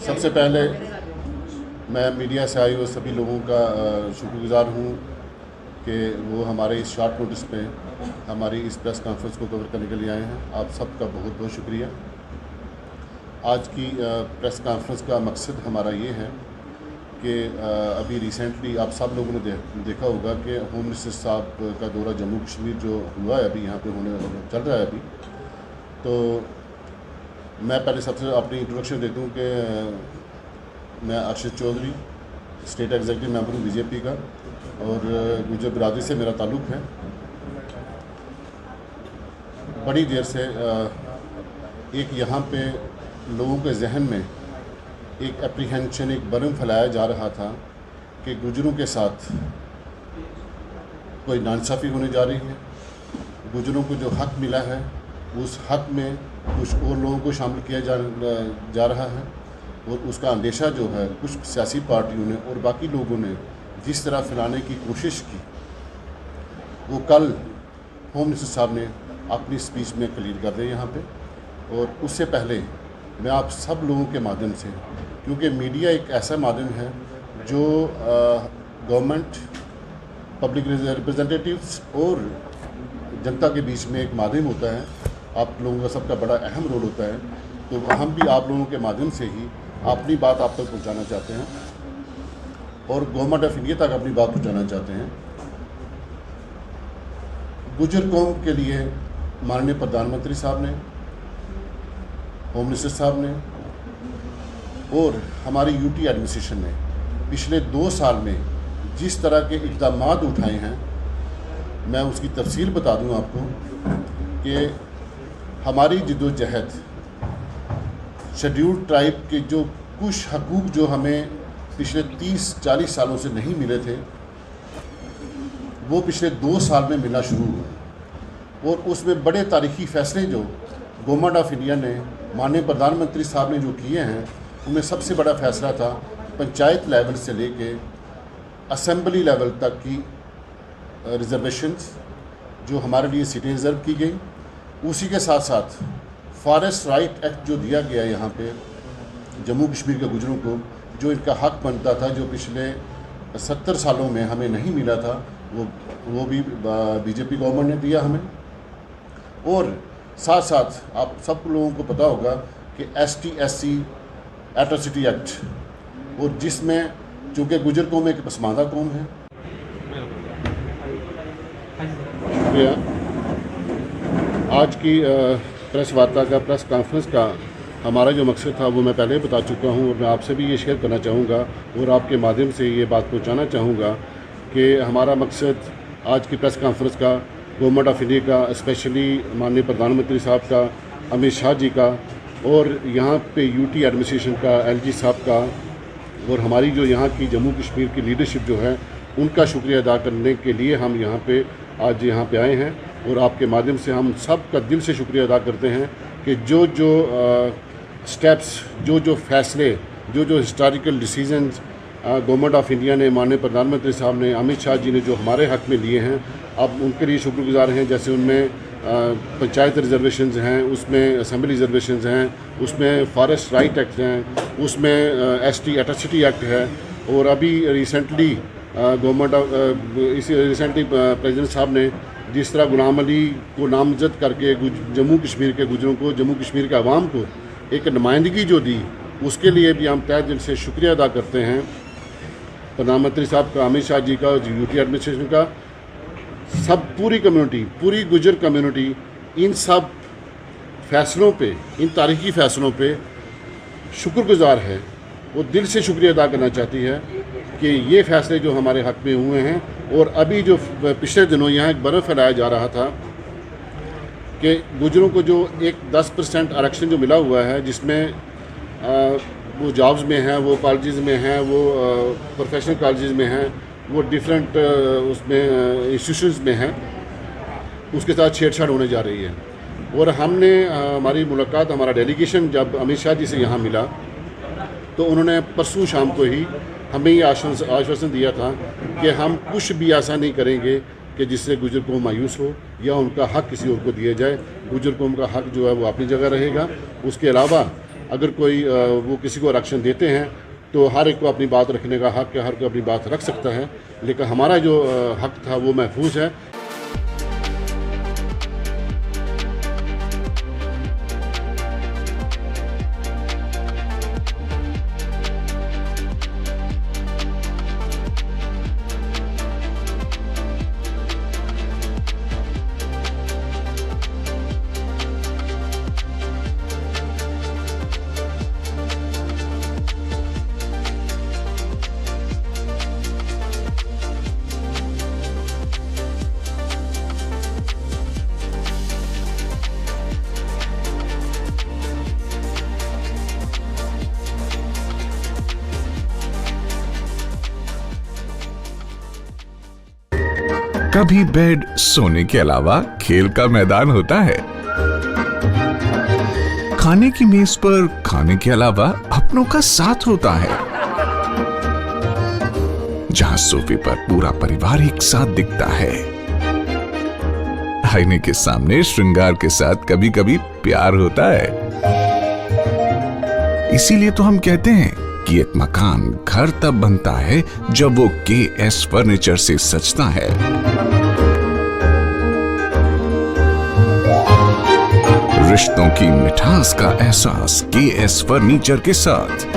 सबसे पहले मैं मीडिया से आए हुए सभी लोगों का शुक्रगुजार हूँ कि वो हमारे इस शॉर्ट नोटिस पे हमारी इस प्रेस कॉन्फ्रेंस को कवर करने के लिए आए हैं। आप सबका बहुत बहुत शुक्रिया। आज की प्रेस कॉन्फ्रेंस का मकसद हमारा ये है कि अभी रिसेंटली आप सब लोगों ने देखा होगा कि होम मिनिस्टर साहब का दौरा जम्मू कश्मीर जो हुआ है अभी यहाँ पे होने चल रहा है अभी। तो मैं पहले सबसे अपनी इंट्रोडक्शन देता हूँ कि मैं Arshad Chaudhary state executive member हूँ बीजेपी का और गुजर बिरादरी से मेरा ताल्लुक़ है। बड़ी देर से एक यहाँ पे लोगों के जहन में एक एप्रीहेंशन, एक भरम फैलाया जा रहा था कि गुजरों के साथ कोई नाइंसाफ़ी होने जा रही है। गुजरों को जो हक़ मिला है उस हक़ में कुछ और लोगों को शामिल किया जा रहा है और उसका अंदेशा जो है कुछ सियासी पार्टियों ने और बाकी लोगों ने जिस तरह फैलाने की कोशिश की, वो कल होम मिनिस्टर साहब ने अपनी स्पीच में क्लियर कर दिया यहाँ पे। और उससे पहले मैं आप सब लोगों के माध्यम से, क्योंकि मीडिया एक ऐसा माध्यम है जो गवर्नमेंट, पब्लिक रिप्रेजेंटेटिव्स और जनता के बीच में एक माध्यम होता है, आप लोगों का सबका बड़ा अहम रोल होता है। तो हम भी आप लोगों के माध्यम से ही अपनी बात आप तक पहुंचाना चाहते हैं और गवर्नमेंट ऑफ इंडिया तक अपनी बात पहुंचाना चाहते हैं। गुजर कौम के लिए माननीय प्रधानमंत्री साहब ने, होम मिनिस्टर साहब ने और हमारी यूटी एडमिनिस्ट्रेशन ने पिछले 2 साल में जिस तरह के इक़दाम उठाए हैं, मैं उसकी तफसील बता दूं आपको कि हमारी जद्दोजहद शेड्यूल्ड ट्राइब के जो कुछ हकूक़ जो हमें पिछले 30-40 सालों से नहीं मिले थे, वो पिछले 2 साल में मिलना शुरू हुआ। और उसमें बड़े तारीख़ी फ़ैसले जो गवर्नमेंट ऑफ इंडिया ने, माननीय प्रधानमंत्री साहब ने जो किए हैं, उनमें सबसे बड़ा फ़ैसला था पंचायत लेवल से लेके असेंबली लेवल तक की रिजर्वेशंस जो हमारे लिए सीटें रिज़र्व की गई। उसी के साथ साथ फॉरेस्ट राइट एक्ट जो दिया गया यहाँ पे जम्मू कश्मीर के गुजरों को, जो इनका हक़ बनता था, जो पिछले 70 सालों में हमें नहीं मिला था, वो भी बीजेपी गवर्नमेंट ने दिया हमें। और साथ साथ आप सब लोगों को पता होगा कि ST/SC एट्रोसिटी एक्ट, और जिसमें चूँकि गुजर कौम एक पसमानदा कौम है। शुक्रिया। आज की प्रेस वार्ता का, प्रेस कॉन्फ्रेंस का हमारा जो मकसद था वो मैं पहले बता चुका हूँ और मैं आपसे भी ये शेयर करना चाहूँगा और आपके माध्यम से ये बात पहुँचाना चाहूँगा कि हमारा मकसद आज की प्रेस कॉन्फ्रेंस का गवर्नमेंट ऑफ इंडिया का, स्पेशली माननीय प्रधानमंत्री साहब का, अमित शाह जी का और यहाँ पे यूटी एडमिनिस्ट्रेशन का, LG साहब का और हमारी जो यहाँ की जम्मू कश्मीर की लीडरशिप जो है, उनका शुक्रिया अदा करने के लिए हम यहाँ पे आज यहाँ पे आए हैं। और आपके माध्यम से हम सब का दिल से शुक्रिया अदा करते हैं कि जो स्टेप्स, जो फैसले, जो historical decisions government of India ने, माननीय प्रधानमंत्री साहब ने, अमित शाह जी ने जो हमारे हक़ में लिए हैं, अब उनके लिए शुक्रगुजार हैं। जैसे उनमें पंचायत रिजर्वेशंस हैं, उसमें असेंबली रिजर्वेशंस हैं, उसमें फॉरेस्ट राइट एक्ट हैं, उसमें ST एट्रोसिटी एक्ट है। और अभी रिसेंटली प्रेसिडेंट साहब ने जिस तरह गुलाम अली को नामजद करके जम्मू कश्मीर के गुजरों को, जम्मू कश्मीर के अवाम को एक नुमाइंदगी जो दी, उसके लिए भी हम तहे दिल से शुक्रिया अदा करते हैं प्रधानमंत्री साहब का, अमित शाह जी का, यूटी एडमिनिस्ट्रेशन का। सब पूरी कम्युनिटी, पूरी गुजर कम्युनिटी इन सब फैसलों पे, इन तारीख़ी फ़ैसलों पे शुक्रगुजार है। वो दिल से शुक्रिया अदा करना चाहती है कि ये फ़ैसले जो हमारे हक़ में हुए हैं। और अभी जो पिछले दिनों यहाँ एक भरम फैलाया जा रहा था कि गुजरों को जो एक 10% आरक्षण जो मिला हुआ है, जिसमें वो जॉब्स में हैं, वो कॉलेजेस में हैं, वो प्रोफेशनल कॉलेजेस में हैं, वो डिफरेंट उसमें इंस्टीट्यूशंस में हैं, उसके साथ छेड़छाड़ होने जा रही है। और हमने हमारी मुलाकात, हमारा डेलीगेशन जब अमित शाह जी से यहाँ मिला तो उन्होंने परसों शाम को ही हमें ये आश्वासन दिया था कि हम कुछ भी ऐसा नहीं करेंगे कि जिससे गुजर कौम मायूस हो या उनका हक़ किसी और को दिया जाए। गुजर कौम का हक़ जो है वो अपनी जगह रहेगा। उसके अलावा अगर कोई वो किसी को आरक्षण देते हैं तो हर एक को अपनी बात रखने का हक है, हर कोई अपनी बात रख सकता है, लेकिन हमारा जो हक था वो महफूज है। कभी बेड सोने के अलावा खेल का मैदान होता है। खाने की मेज पर खाने के अलावा अपनों का साथ होता है, जहां सोफे पर पूरा परिवार एक साथ दिखता है। आईने के सामने श्रृंगार के साथ कभी कभी प्यार होता है। इसीलिए तो हम कहते हैं कि एक मकान घर तब बनता है जब वो KS फर्नीचर से सजता है। रिश्तों की मिठास का एहसास KS फर्नीचर के साथ।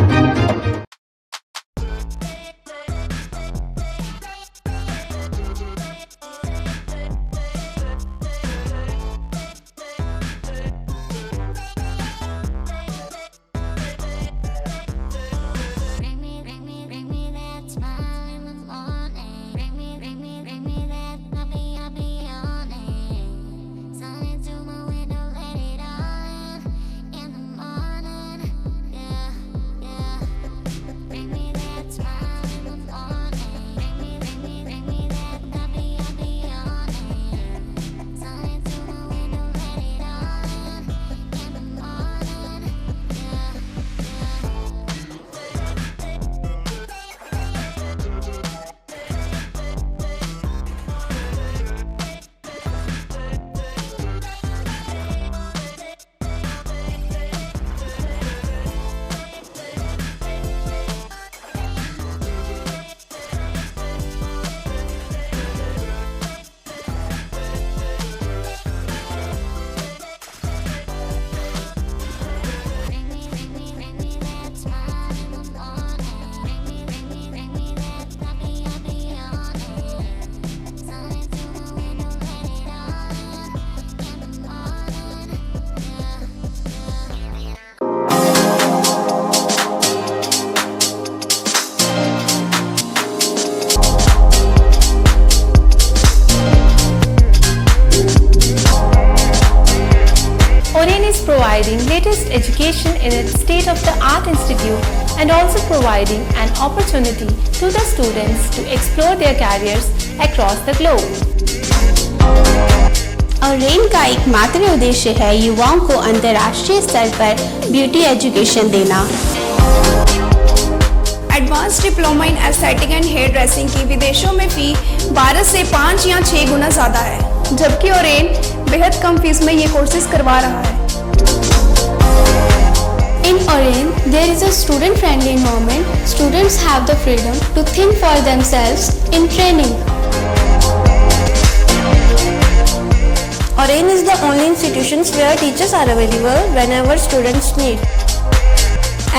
Providing latest education in its state-of-the-art institute and also providing an opportunity to the students to explore their careers across the globe. Oren का एकमात्र उद्देश्य है युवाओं को अंतर्राष्ट्रीय स्तर पर ब्यूटी एजुकेशन देना। Advance diploma in aesthetic and hair dressing की विदेशों में फी 12 से 5 या 6 गुना ज़्यादा है, जबकि ओरेन बेहद कम फीस में ये कोर्सेज करवा रहा है। In Oren, there is a student-friendly environment. Students have the freedom to think for themselves in training. Oren is the only institution where teachers are available whenever students need.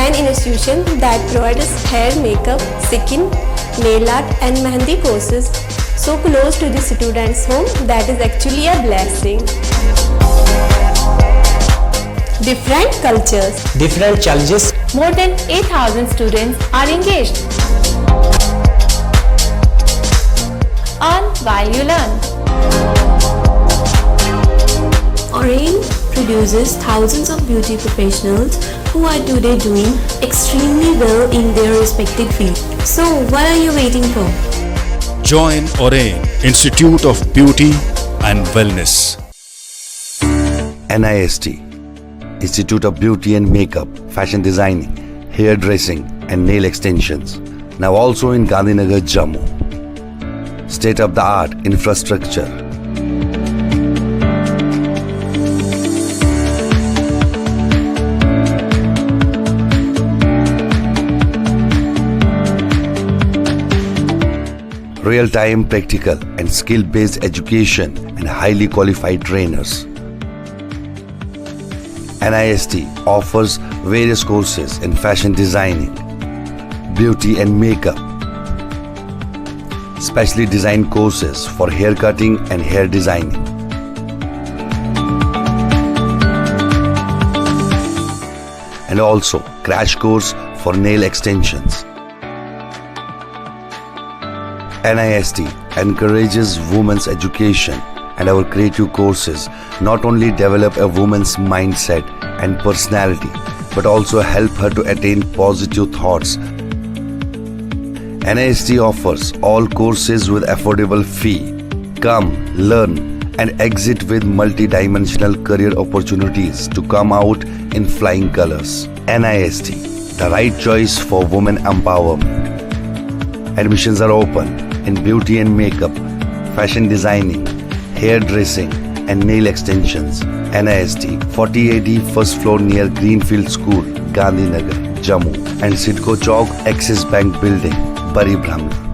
An institution that provides hair, makeup, skin, nail art and mehendi courses so close to the students' home that is actually a blessing. Different cultures, different challenges. More than 8,000 students are engaged. Earn while you learn. Oren produces thousands of beauty professionals who are today doing extremely well in their respective field. So what are you waiting for? Join Oren Institute of Beauty and Wellness. NIST Institute of Beauty and Makeup, Fashion Designing, Hair Dressing and Nail Extensions. Now also in Gandhinagar, Jammu. State-of-the-art infrastructure. real-time practical and skill-based education and highly qualified trainers. NIST offers various courses in fashion designing, beauty and makeup, specially designed courses for hair cutting and hair designing, and also crash course for nail extensions. NIST encourages women's education, and our creative courses not only develop a woman's mindset and personality but also help her to attain positive thoughts. NIST offers all courses with affordable fee. Come, learn and exit with multi-dimensional career opportunities to come out in flying colors. NIST, the right choice for women empowerment. Admissions are open in beauty and makeup, fashion designing, hair dressing and nail extensions. NIST, 40AD first floor near Greenfield School, Gandhinagar, Jammu, and Sidco Chowk, Axis Bank Building, Bari Brahmani.